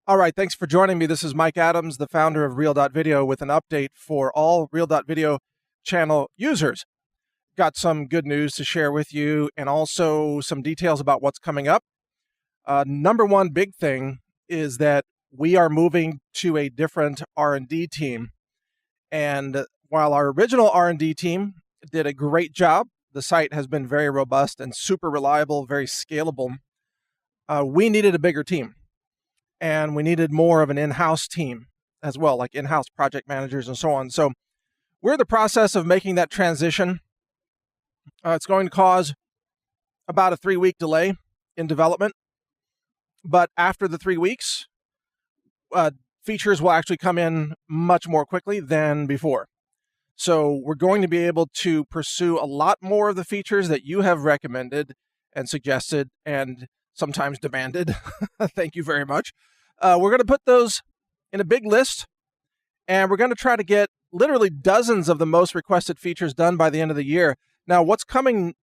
All right, thanks for joining me. This is Mike Adams, the founder of REAL.video, with an update for all REAL.video channel users. Got some good news to share with you and also some details about what's coming up. Number one big thing is that we are moving to a different R&D team. And while our original R&D team did a great job, the site has been very robust and super reliable, very scalable. We needed a bigger team. And we needed more of an in-house team as well, like in-house project managers and so on. So we're in the process of making that transition. It's going to cause about a 3-week delay in development. But after the 3 weeks, features will actually come in much more quickly than before. So we're going to be able to pursue a lot more of the features that you have recommended and suggested and sometimes demanded. Thank you very much. We're going to put those in a big list, and we're going to try to get literally dozens of the most requested features done by the end of the year. Now, what's coming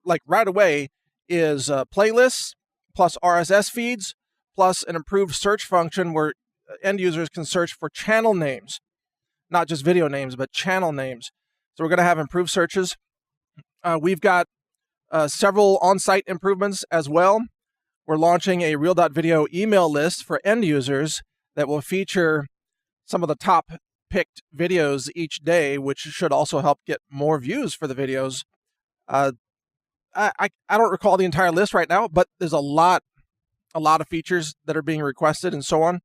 like right away is playlists, plus RSS feeds, plus an improved search function where end users can search for channel names, not just video names, but channel names. So we're going to have improved searches. We've got several on-site improvements as well. We're launching a REAL.video email list for end users that will feature some of the top picked videos each day, which should also help get more views for the videos. I don't recall the entire list right now, but there's a lot of features that are being requested and so on.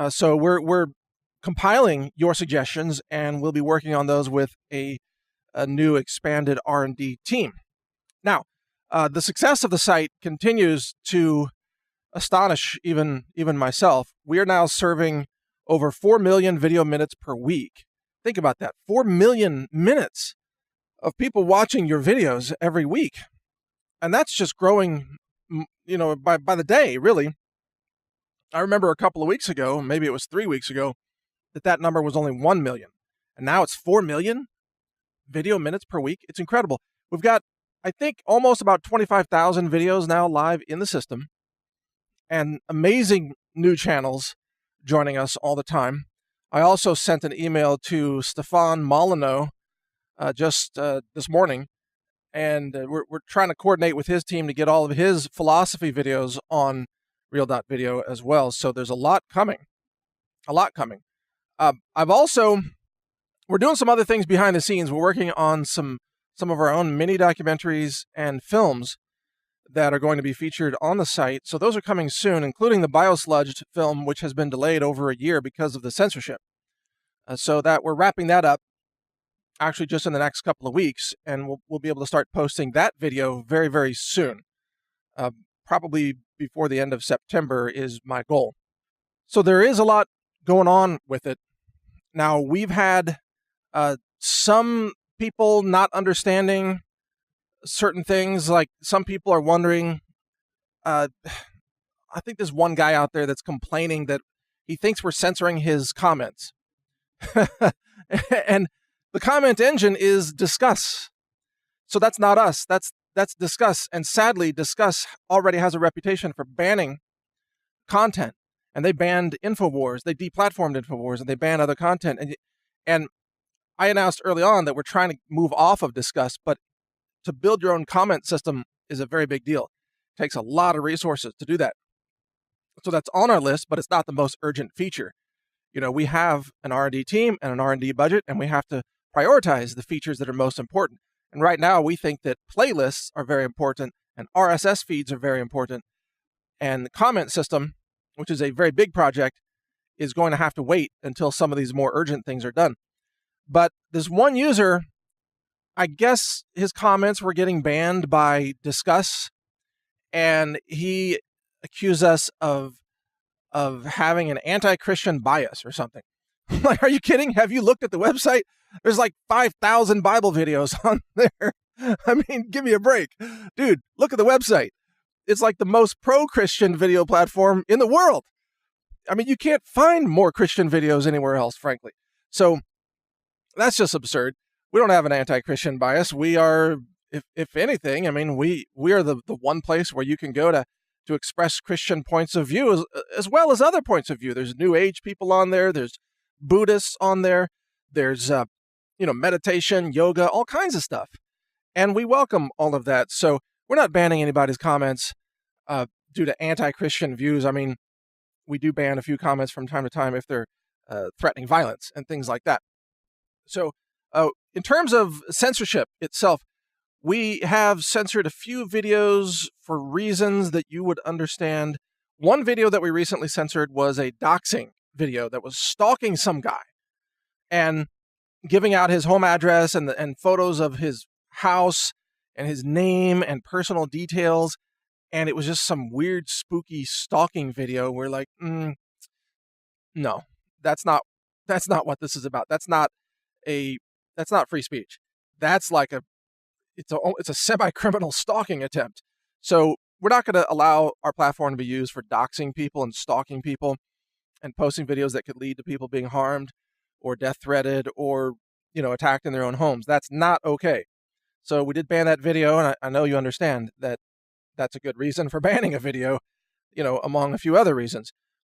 So we're compiling your suggestions, and we'll be working on those with a new expanded R&D team. Now, the success of the site continues to astonish even myself. We are now serving over 4 million video minutes per week. Think about that, 4 million minutes of people watching your videos every week. And that's just growing, by the day, really. I remember a couple of weeks ago, maybe it was 3 weeks ago, that number was only 1 million. And now it's 4 million video minutes per week. It's incredible. We've got, I think, almost about 25,000 videos now live in the system, and amazing new channels joining us all the time. I also sent an email to Stefan Molyneux just this morning, and we're trying to coordinate with his team to get all of his philosophy videos on REAL.video as well. So there's a lot coming. We're doing some other things behind the scenes. We're working on some of our own mini documentaries and films that are going to be featured on the site. So those are coming soon, including the Biosludged film, which has been delayed over a year because of the censorship. So that we're wrapping that up actually just in the next couple of weeks, and we'll be able to start posting that video very, very soon. Probably before the end of September is my goal. So there is a lot going on with it. Now, we've had some people not understanding certain things. Like, some people are wondering, I think there's one guy out there that's complaining that he thinks we're censoring his comments. And the comment engine is Discuss. So that's not us. That's Discuss. And sadly, Discuss already has a reputation for banning content. And they banned InfoWars. They deplatformed InfoWars, and they banned other content. And I announced early on that we're trying to move off of Discuss, but to build your own comment system is a very big deal. It takes a lot of resources to do that. So that's on our list, but it's not the most urgent feature. We have an R&D team and an R&D budget, and we have to prioritize the features that are most important. And right now, we think that playlists are very important, and RSS feeds are very important. And the comment system, which is a very big project, is going to have to wait until some of these more urgent things are done. But this one user, I guess his comments were getting banned by Discuss, and he accused us of having an anti-Christian bias or something. Like, are you kidding? Have you looked at the website? There's like 5,000 Bible videos on there. I mean, give me a break. Dude, look at the website. It's like the most pro-Christian video platform in the world. I mean, you can't find more Christian videos anywhere else, frankly. So that's just absurd. We don't have an anti-Christian bias. We are, if anything, I mean, we are the one place where you can go to to express Christian points of view as well as other points of view. There's New Age people on there. There's Buddhists on there. There's, meditation, yoga, all kinds of stuff. And we welcome all of that. So we're not banning anybody's comments due to anti-Christian views. I mean, we do ban a few comments from time to time if they're threatening violence and things like that. So in terms of censorship itself, we have censored a few videos for reasons that you would understand. One video that we recently censored was a doxing video that was stalking some guy and giving out his home address and photos of his house and his name and personal details. And it was just some weird, spooky stalking video. We're like, no, that's not what this is about. That's not free speech. That's like it's a semi-criminal stalking attempt. So we're not going to allow our platform to be used for doxing people and stalking people and posting videos that could lead to people being harmed or death threatened or, attacked in their own homes. That's not okay. So we did ban that video, and I know you understand that that's a good reason for banning a video, among a few other reasons.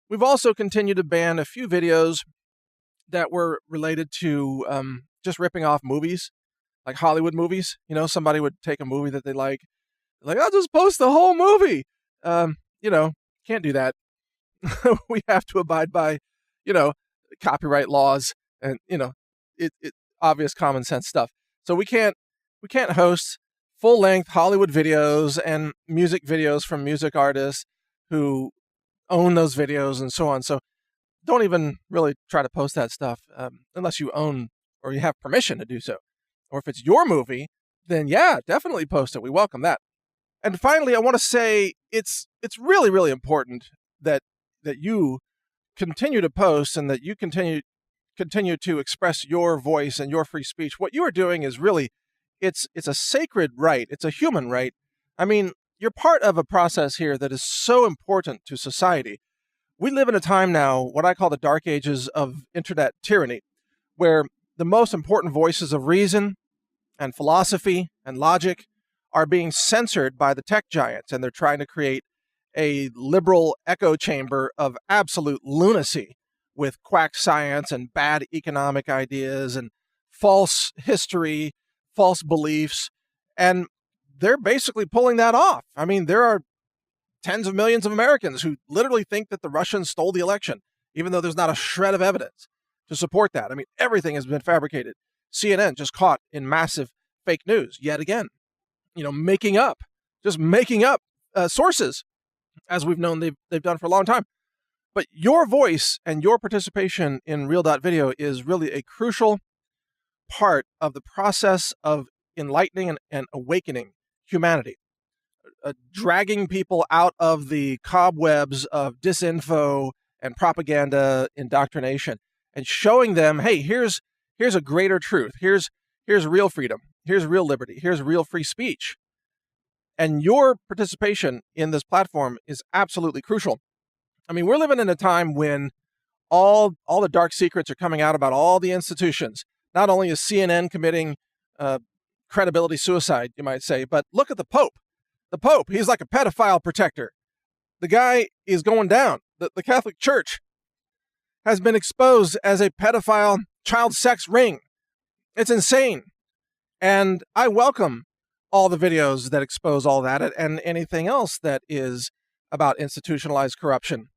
We've also continued to ban a few videos that were related to just ripping off movies, like Hollywood movies. Somebody would take a movie that they like, I'll just post the whole movie. Can't do that. We have to abide by, copyright laws and, it obvious common sense stuff. So we can't host full-length Hollywood videos and music videos from music artists who own those videos and so on. So don't even really try to post that stuff unless you own or you have permission to do so. Or if it's your movie, then yeah, definitely post it. We welcome that. And finally, I want to say it's really, really important that you continue to post and that you continue to express your voice and your free speech. What you are doing is really, it's a sacred right. It's a human right. I mean, you're part of a process here that is so important to society. We live in a time now, what I call the dark ages of internet tyranny, where the most important voices of reason and philosophy and logic are being censored by the tech giants, and they're trying to create a liberal echo chamber of absolute lunacy with quack science and bad economic ideas and false history, false beliefs, and they're basically pulling that off. I mean, there are tens of millions of Americans who literally think that the Russians stole the election, even though there's not a shred of evidence to support that. I mean, everything has been fabricated. CNN just caught in massive fake news yet again, making up sources, as we've known they've done for a long time. But your voice and your participation in Real.video is really a crucial part of the process of enlightening and awakening humanity, dragging people out of the cobwebs of disinfo and propaganda indoctrination and showing them, hey, here's a greater truth. Here's real freedom. Here's real liberty. Here's real free speech. And your participation in this platform is absolutely crucial. I mean, we're living in a time when all the dark secrets are coming out about all the institutions. Not only is CNN committing credibility suicide, you might say, but look at the Pope. The Pope, he's like a pedophile protector. The guy is going down. The Catholic Church has been exposed as a pedophile child sex ring. It's insane. And I welcome all the videos that expose all that and anything else that is about institutionalized corruption.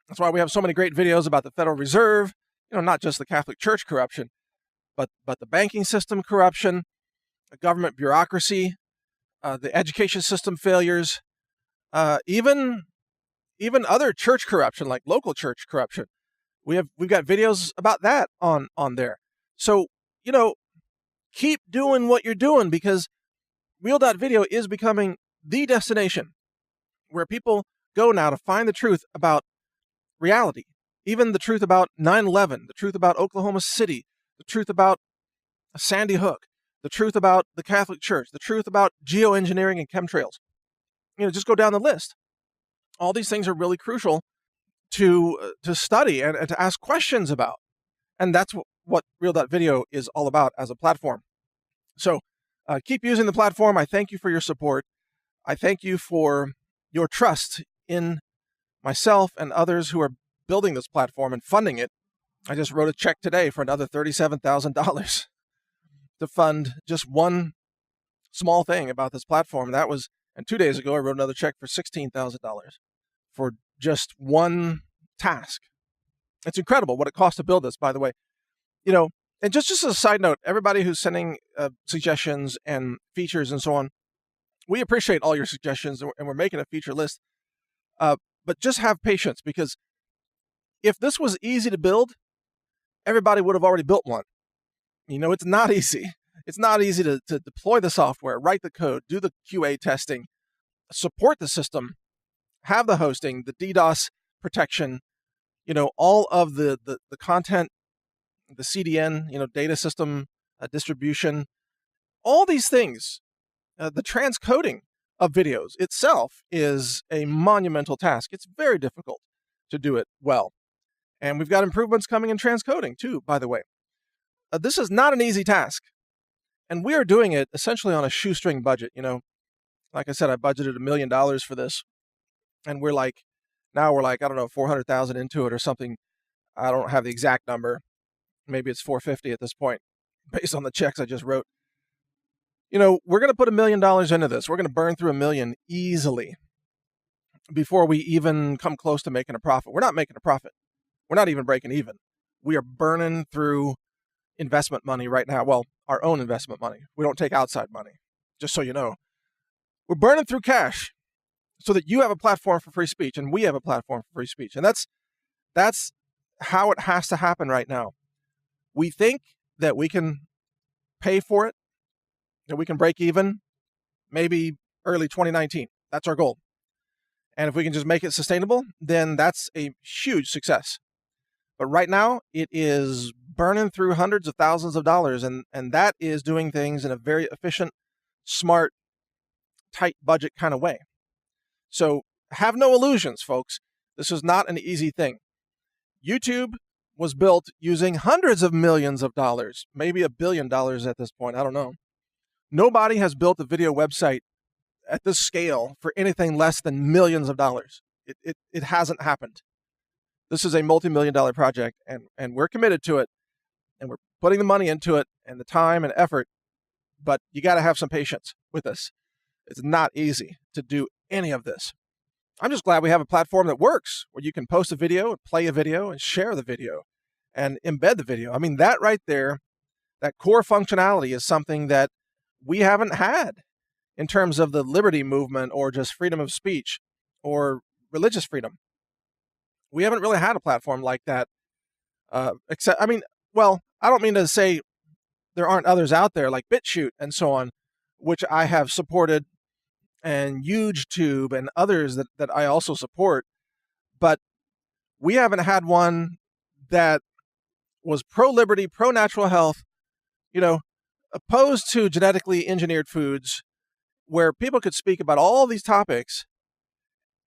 That's why we have so many great videos about the Federal Reserve, not just the Catholic Church corruption, but the banking system corruption, the government bureaucracy, the education system failures, even other church corruption, like local church corruption. We've got videos about that on there. So, keep doing what you're doing, because Real.video is becoming the destination where people go now to find the truth about reality, even the truth about 9/11, the truth about Oklahoma City, the truth about Sandy Hook, the truth about the Catholic Church, the truth about geoengineering and chemtrails. Just go down the list. All these things are really crucial to study and to ask questions about. And that's what Real.video is all about as a platform. So keep using the platform. I thank you for your support. I thank you for your trust in myself and others who are building this platform and funding it. I just wrote a check today for another $37,000 to fund just one small thing about this platform. And 2 days ago, I wrote another check for $16,000 for just one task. It's incredible what it costs to build this, by the way. And just as a side note, everybody who's sending suggestions and features and so on, we appreciate all your suggestions, and we're making a feature list. But just have patience, because if this was easy to build, everybody would have already built one. It's not easy. It's not easy to deploy the software, write the code, do the QA testing, support the system, have the hosting, the DDoS protection, all of the content, the CDN, data system distribution, all these things. The transcoding of videos itself is a monumental task. It's very difficult to do it well. And we've got improvements coming in transcoding too, by the way. This is not an easy task. And we are doing it essentially on a shoestring budget. Like I said, I budgeted $1 million for this. And now we're I don't know, 400,000 into it or something. I don't have the exact number. Maybe it's 450 at this point, based on the checks I just wrote. We're going to put $1 million into this. We're going to burn through $1 million easily before we even come close to making a profit. We're not making a profit. We're not even breaking even. We are burning through investment money right now. Well, our own investment money. We don't take outside money, just so you know. We're burning through cash so that you have a platform for free speech and we have a platform for free speech. And that's how it has to happen right now. We think that we can pay for it, that we can break even maybe early 2019. That's our goal. And if we can just make it sustainable, then that's a huge success. But right now, it is burning through hundreds of thousands of dollars, and that is doing things in a very efficient, smart, tight budget kind of way. So have no illusions, folks. This is not an easy thing. YouTube was built using hundreds of millions of dollars, maybe $1 billion at this point. I don't know. Nobody has built a video website at this scale for anything less than millions of dollars. It hasn't happened. This is a multi-million-dollar project, and we're committed to it, and we're putting the money into it and the time and effort, but you got to have some patience with us. It's not easy to do any of this. I'm just glad we have a platform that works, where you can post a video, play a video, and share the video, and embed the video. I mean, that right there, that core functionality is something that we haven't had in terms of the liberty movement or just freedom of speech or religious freedom. We haven't really had a platform like that, I don't mean to say there aren't others out there like BitChute and so on, which I have supported, and YouTube and others that I also support, but we haven't had one that was pro-liberty, pro-natural health, opposed to genetically engineered foods, where people could speak about all these topics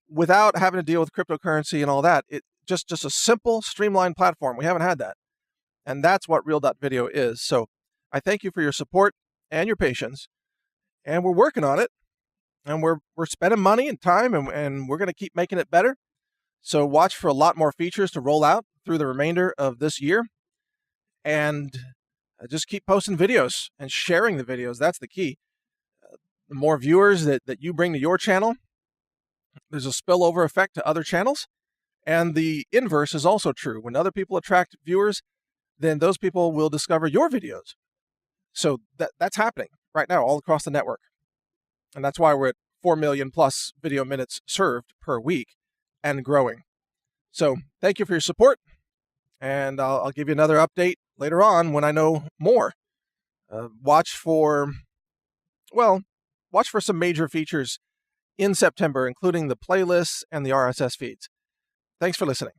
without having to deal with cryptocurrency and all that. It just a simple, streamlined platform. We haven't had that. And that's what Real.video is. So I thank you for your support and your patience. And we're working on it. And we're spending money and time, and we're going to keep making it better. So watch for a lot more features to roll out through the remainder of this year. And just keep posting videos and sharing the videos. That's the key. The more viewers that you bring to your channel, there's a spillover effect to other channels. And the inverse is also true. When other people attract viewers, then those people will discover your videos. So that's happening right now all across the network. And that's why we're at 4 million plus video minutes served per week and growing. So thank you for your support. And I'll give you another update later on when I know more. Watch for some major features in September, including the playlists and the RSS feeds. Thanks for listening.